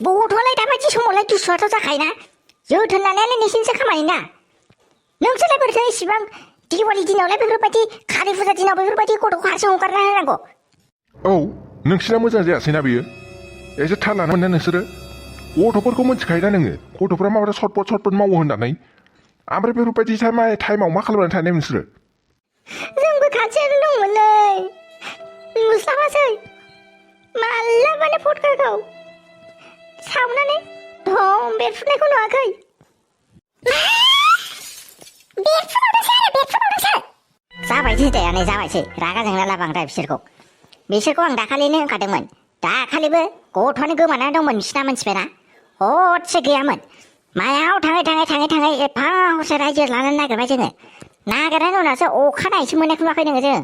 गथ'आलाय दाबायदि समावलाय दुसुआथ' जाखायोना जोथोन लानायालाय नोंसिनिसो खामानि ना नोंसोरलाय बोरैथो इसिबां दिवालि दिनावलाय बेफोरबायदि कालि फुजा दिनाव बेफोरबायदि गथ'खौ हारसिं हगारना होनांगौ औ नोंसिना मोजां जायासैना बेयो एसे थाल लानो मोना नोंसोरो गथ'फोरखौ मिथिखायोना नोङो गथ'फ्रा माबोरै सटपट मावो होननानै ओमफ्राय बेफोरबायदि टाइमाव मा खालामनानै थानाय नोंसोरो जोंबो खाथियावनो दंमोनलै नुस्लाबासै मालाबानो फटकारखौ सावनानै दम बेरफुनायखौ नुवाखै जाबायसै दे नै जाबायसै रागा जोंना ला बांद्राय बिसोरखौ आं दाखालिनो होनखादोंमोन दाखालिबो गथ'आनो गोमानानै दंमोन बिसिना मोनथिबायना हरसे गैयामोन मायाव थाङै एफा हरसे रायजो लानो नागिरबाय जोङो नागिरनायनि उनावसो अखानायैसो मोननायखौ नुवाखै नोङो जों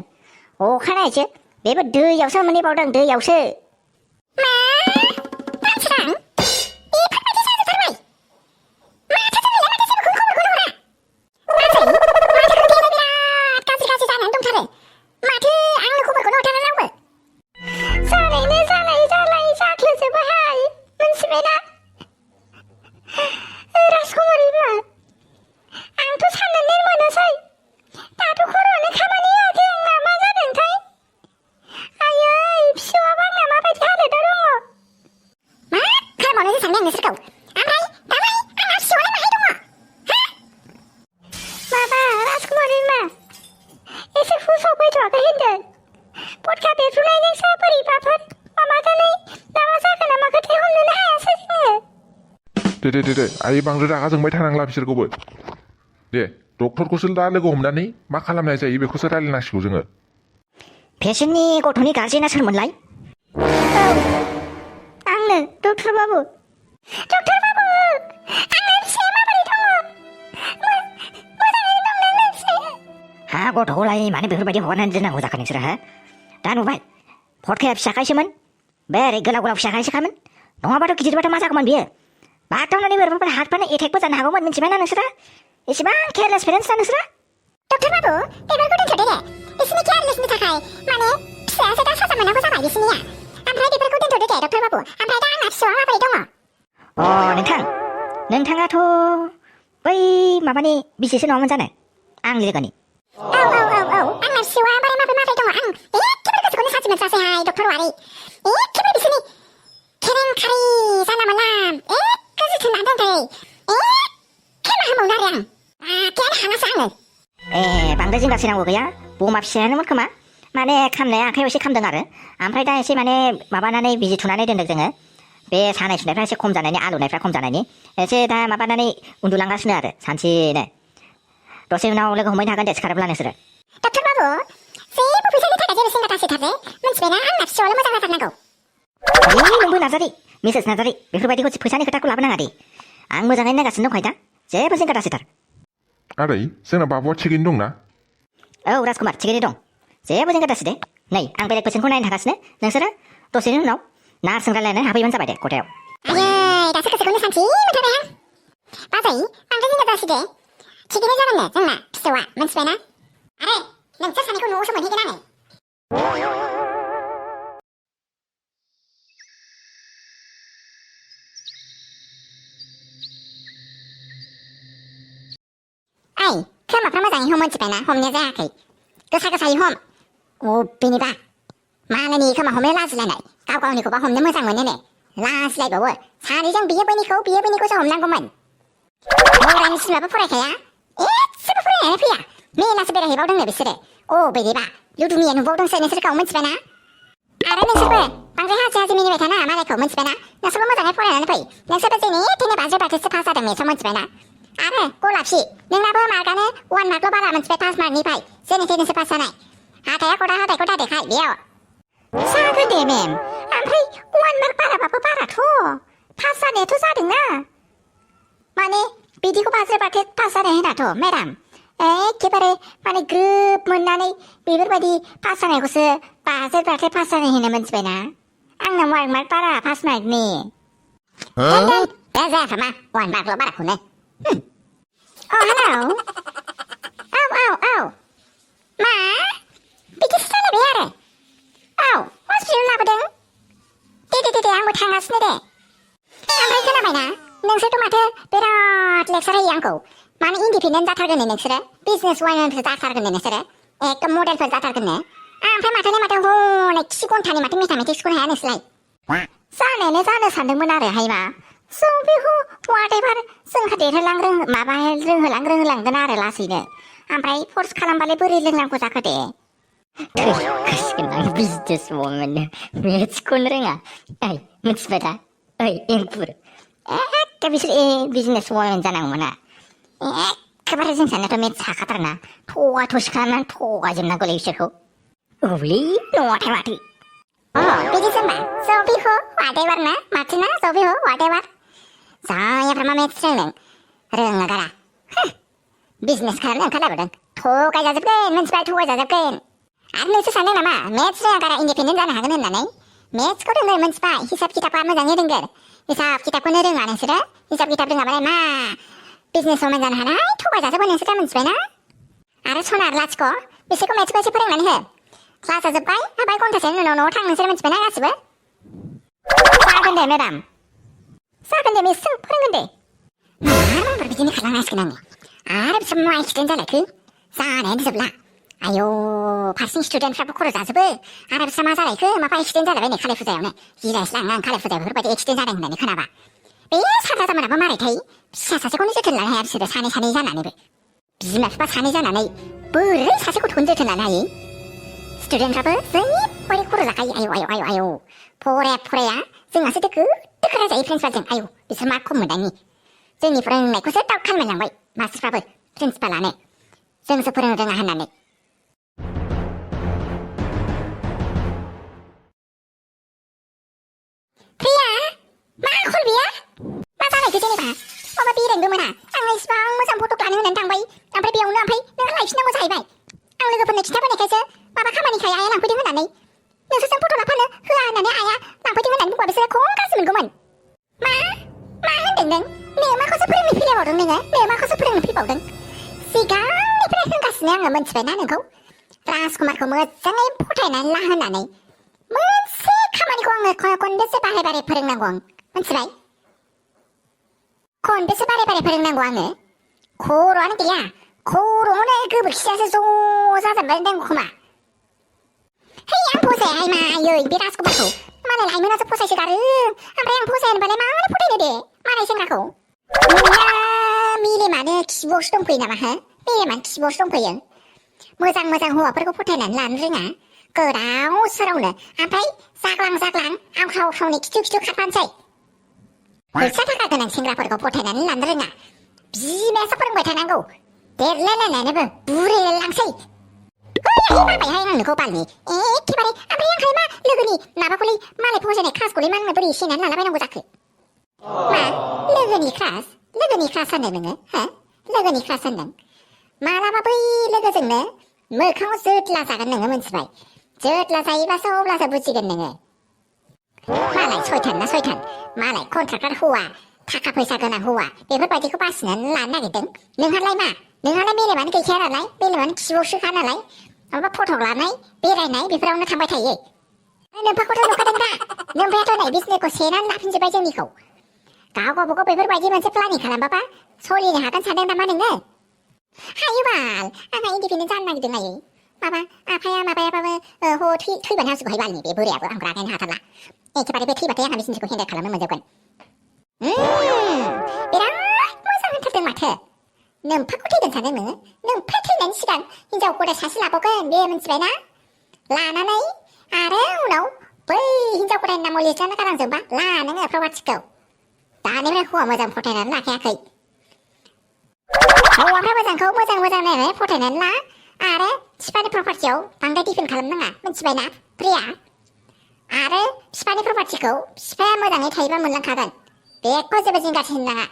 अखानायैसो बेबो दैयावसो मोनहैबावदों दैयावसो दे आइ बांद्राय रागा जोंबाय थानांला बिसोरखौबो दे डक्टरखौसो दा लोगो हमनानै मा खालामनाय जायो बेखौसो रायलायनांसिगौ जोङो पेसेन्टनि गथ'नि गार्जेना सोरमोनलाय आंनो डक्टर बाबु आंनि फिसाया माबोरै दङ मोजाङै दं ना फिसाया हा गथ'खौलाय मानो बेफोरबायदि हगारनानै दोननांगौ जाखो नोंसोरो हा दा नुबाय फटकाया फिसाखायसोमोन बे ओरै गोलाव फिसाखायसोखामोन नङाबाथ' गिदिरबाथ' मा जागौमोन बियो बागदावनानै बोरैबाफोर हार्टफोरनो एटेकबो जानो हागौमोन मिथिबायना नोंसोरो एसेबां केयारलेस पेरेन्टस ना नोंसोरो डक्टर बाबु बेफोरखौ दोनथ'दो दे बिसोरनि केयारलेसनि थाखाय माने फिसायासो दा साजा मोननांगौ जाबाय बिसोरनिया ओमफ्राय बेफोरखौ दोनथ'दो दे डक्टर बाबु ओमफ्राय दा आंना फिसौआ माबोरै दङ नोंथाङाथ' बै माबानि बिसिसो नङामोन जानो आं लोगोनि औ आंना फिसौआ माबोरै दङ आं एखेबारे गोसोखौनो सानसे मोनस्रासैहाय डक्टर वारि एखेबारे बिसोरनि केरेंखारि जानला मोनला जोथोन लानो दोनथै एखे मा होनबावनो आरो आखेयानो हानासो आङो बांद्राय जिंगासिनांगौ गैया बमा फिसायानोमोन खोमा माने खामनाया आखाइयाव एसे खामदों आरो ओमफ्राय दा एसे माने माबानानै बिजि थुनानै दोनदों जोङो बे सानाय सुनायफ्रा एसे खम जानायनि आलौनायफ्रा खम जानायनि एसे दा माबानानै उन्दुलांगासिनो आरो सानसेनो दसे उनाव लोगो हमहैनो हागोन दे सिखारोब्ला नोंसोरो डक्टर बाबु जेबो फैसानि थाखाय जेबो सिन्था दासिथारदे मिथिबायना आंना फिसौआल' मोजां जाथारनांगौ नोंबो नार्जारि मिसेस नार्जारि बेफोरबायदिखौ फैसानि खोथाखौ लाबोनाङा दे आं मोजाङैनो नायगासिनो दंखायो दा जेबो जिंगा दासिथार आदै जोंना बाबुआ थिगैनो दंना औ राजकुमार थिगैनो दं जेबो जिंगा दासि दे नै आं बेलेग पेसेन्टखौ नायनो थांगासिनो नोंसोरो दसेनि उनाव नार्सजों रायलायनानै हाबहैबानो जाबाय दे खथायाव आयै दासो गोसोखौनो सान्थि मोनथारबाय आं बाजै बांद्राय जिंगा दासि दे थिगैनो जागोननो जोंना फिसौआ मिथिबायना आरो नोंसोर सानैखौ न'आवसो मोनहैगोन आङो खोमाफ्रा मोजाङै हम मिथिबायना हमनाया जायाखै गोसायै हम बेनिबा मालायनि खोमा हमनो लाजिलायनाय गावनिखौबा हमनो मोजां मोनोनो लाजिलायबावो सानैजों बियो बैनिखौसो हमनांगौमोन मरानि सिमाबो फरायखाया एसेबो फरायनानै फैया मेलासो बेरायहैबावदोंनो बिसोरो बेनिबा लुदुमिया नुबावदोंसो नोंसोरखौ मिथिबायना आरो नोंसोरबो बांद्राय हाजि मिनिबाय थाना मालायखौ मिथिबायना नोंसोरबो मोजाङै फरायनानै फै नोंसोरबो जेने थेने बाजै बाथोसो पास जादों मेथ्सआव मिथिबायना आरो गलापसि नोंनाबो मार्कआनो 1 मार्कल' बारा मोनथिबाय पास मार्कनिफ्राय जेने थेनेसो पास जानाय हाथाइखौ दा देखाय बेयाव जागोन दे मेम ओमफ्राय 1 मार्क बाराबाबो बाराथ' पास जानायाथ' जादोंना माने बिदिखौ बाजै बाथो पास जानाय होनाथ' मेडाम एखेबारे माने ग्रोब मोननानै बेफोरबायदि पास जानायखौसो बाजै बाथो पास जानाय होनो मिथिबायना आंना 1 मार्क बारा पास मार्कनि जायाखै मा 1 मार्कल' बाराखौनो हेलौ औ मा बिदिसो जालायबाय आरो हस्पिटाल लाबोदों दे आंबो थांगासिनो दे जाबायना नोंसोरथ' माथो बिराद लेक्सार होयो आंखौ मानो इन्डिपेन्डेन्ट जाथारगोन नोंसोरो बिजनेस वाइनफोर जाथारगोन नोंसोरो एकदम मडेलफोर जाथारगोन ओमफ्राय माथो हनै खि घन्टानि माथो मेथामेटिक्सखौनो हाया नोंसोरलाय जानो सानदोंमोन आरोहाय मा स' बेखौ वाटेभार जोंहा देरहोलां रोंहोलांगोन आरो लासैनो ओमफ्राय फर्स खालामबालाय बोरै लोंनांगौ जाखो दे गोसोगोनां बिजनेस वुमेन मेथ्सखौनो रोङा ओइ मिथिबाय दा ओइ एंखुर एखे बिसोर बिजनेस वुमेन जानांगौमोन एखेबारे जों साननायाथ' मेथ्स हाखाथारना थगा थसि खालामनानै थगायजोबनांगौलै बिसोरखौ औलै नङाथाय माथो बिदिसो होमबा स' बेखौ वाटेभार ना माथो ना स' बेखौ वाटेभार जायाफ्रा मा मेथ्स रोङो गारा बिजनेस खालामनो ओंखारलाबोदों थगायजाजोबगोन मोनथिबाय थगायजाजोबगोन आरो नोंसो सानदों नामा मेथ्स रोङा गारा इन्डिपेन्डेन्ट जानो हागोन होननानै मेथ्सखौ रोङो मोनथिबाय हिसाब किताबा मोजाङै रोंगोन हिसाब किताबखौनो रोङा नोंसोरो हिसाब किताब रोङाबालाय मा बिजनेस वुमेन जानो हानाय थगायजाजोबगोन नोंसोरो मोनथिबाय ना आरो सनार लाथिख' बिसोरखौ मेथ्सखौ एसे फोरोंनानै हो क्लासा जोब्बाय ओमफ्राय घन्टासेनि उनाव न'आव थां नोंसोर मोनथिबाय ना गासिबो जागोन दे मेडाम जागोन दे मिस जों फोरोंगोन दे मार बिदिनो खालामनांसिगोन आङो आरो बिसोर मा एक्सिडेन्ट जालायखो जानायानो जोबला आयौ फारसेनि स्टुडेन्टफ्राबो खर' जाजोबो आरो बिस्रा मा जालायखो माबा एक्सिडेन्ट जालायबाय नै खालाय फुजायावनो गिलायस्लाङो आं खालाय फुजायाव बेफोरबायदि एक्सिडेन्ट जादों होननानै खोनाबा बे सारजाजामानाबो मारैथाय फिसा सासेखौनो जोथोन लानो हाया बिसोरो सानै जानानैबो बिमा बिफा सानै जानानै बोरै सासे गथ'खौनो जोथोन लानो हायो स्टुडेन्टफ्राबो जोंनिबायदि खर' जाखायो आयौ फराया जोंहासो दोखो रायजायो प्रिन्सिपालजों आयौ बिसोर मा खम मोनदांनि जोंनि फोरोंनायखौसो दाउट खालामलायलांबाय मास्टारफ्राबो प्रिन्सिपालानो जोंसो फोरोंनो रोङा होननानै प्रिया मा आखल बियो मा जालायखो जेनेबा माबा बेरायनोबो मोना आं इसिबां मोजां फट' लानो होननानै थांबाय ओमफ्राय बेयावनो नोंहा लायफिननांगौ जाहैबाय आं लोगोफोरनो खिन्थाबोनायखायसो माबा खामानिखाय आइया लांफैदों होननानै नोंसोरजों फट' लाफानो होआ होननानै आइया लांफैदों होननानै बुंबा बिसोरो खम गाज्रि मोनगौमोन मा होनदों नों माखौसो फोरोंनो फैलायबावदों नोङो माखौसो फोरोंनो फैबावदों सिगांनिफ्राय होनगासिनो आङो मोनथिबायना नोंखौ राजकुमारखौ मोजाङै फथायनानै ला होननानै मोनसे खामानिखौ आङो खनबेसे बारे फोरोंनांगौ आं मोनथिबाय खनबेसे बारे फोरोंनांगौ आङो खर'आनो गैया खर'आवनो गोबोरखियासो ज' जाजोबबाय दं खोमा है आं फसायाहाय मायै बे राजकुमारखौ मालाय लाइमोनासो फसायसोगारो ओमफ्राय आं फसाया होनबालाय मानो फथायनो दे मालाय सेंग्राखौ नोंना मेलेमानो खिबुआवसो दंफैयो नामा हो मेलेमानो खिबुआवसो दंफैयो मोजां हौवाफोरखौ फोथायनानै लानो रोङा गोदाव सोरावनो ओमफ्राय जाग्लां आवख्रावनि खिथु खारफानोसै फैसा थाखा गोनां सेंग्राफोरखौ फोथायनानै लानो रोङा बिमायासो फोरोंबाय थानांगौ देरलायलायनानैबो बुरैलांसै बाबायहाय आं नोंखौ बालनि एखेबारे ओमफ्राय आंखाय मा लोगोनि माबाखौलै मालाय फसायनाय क्लासखौलै मा आंनो बोरै सिनायनानै लालाबायनांगौ जाखो मा लोगोनि क्लास होनदों नोङो हो लोगोनि क्लास होनदों मालाबा बै लोगोजोंनो मोखाङाव जोदला जागोन नोङो मोनथिबाय जोदला जायोबासो अब्लासो बुजिगोन नोङो मालाय सयथान मालाय कन्ट्राक्टर हौवा थाखा फैसा गोनां हौवा बेफोरबायदिखौ बासिनानै लानो नागिरदों नोंहालाय मेलेमानो गैखाया नालाय मेलेमानो खिबुआवसोखा नालाय माबा फट' लानाय बेरायनाय बेफोरावनो थांबाय थायो नोम्फाखौथ' नुखादों दा नोम्फायाथ' नै बिजनेसखौ सेनानै लाफिनजोब्बाय जोंनिखौ गावबागाव बेफोरबायदि मोनसे प्लानिं खालामबाबा सोलिनो हागोन सानदों नामा नोङो हायो बाल आंहा इन्डिपेन्डेन्ट जानो नागिरदों आयै माबा आफाया माबायाबाबो थैबानो हासिगौहाय बालनि बे बोरायाबो आं रागायनो हाथारला एखेबारे बे थैबाथाय आंहा बिजनेसखौ हेन्डेल खालामनो मोनजोबगोन बिराद मोजां होनथारदों माथो नोम्फाखौ थैगोन सानदों नोङो नोम्फा थैनायनि सिगां हिनजाव गदाय सासे लाबावगोन बे मोनथिबायना लानानै आरो उनाव बै हिनजाव गदायनि नामाव लिरजानो गालांजोबबा ला नोङो प्रपार्टिखौ दानिफ्राय हौवा मोजां फथायनानै लाखायाखै हौवाफ्रा मोजांखौ मोजां नायनानै फथायनानै ला आरो बिफानि प्रपार्टियाव बांद्राय दिफेन्ड खालामनाङा मोनथिबायना प्रिया आरो बिफानि प्रपार्टिखौ बिफाया मोजाङै थायोबा मोनलांखागोन बेखौ जेबो जिंगासिनो नाङा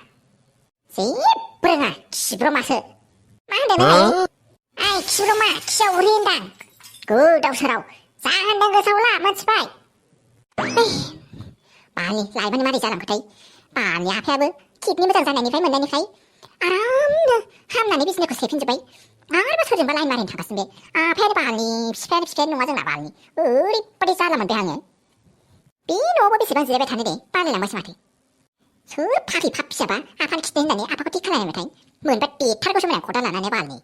जेबो रोङा खिब्रमासो मा होनदों नोङो आइ खिब्रमा खियाव उरि होनदां गोदाव सोराव जा होनदों गोसोआव ला मोनथिबाय बालनि लाइमोन मारै जालांखोथाय बालनि आफायाबो किडनि मोजां जानायनिफ्राय मोननायनिफ्राय आरामनो हामनानै बिजनेसखौ सेफिनजोब्बाय आरोबा सोरजोंबा लाइन मारिनो थांगासिनो बे आफायानो बालनि बिफायानो नङा जोंना बालनि ओरैबायदि जाला मोनबाय आङो बे न'आवबो बेसेबां जिरायबाय थानो दे बालायलांबायसो माथो सोर फारि फाप फिसाबा आफानि खिथाय होननानै आफाखौ थिग खालामबायथाय मोनबा देथारगौसोमोन आं खदाल लानानै बालनि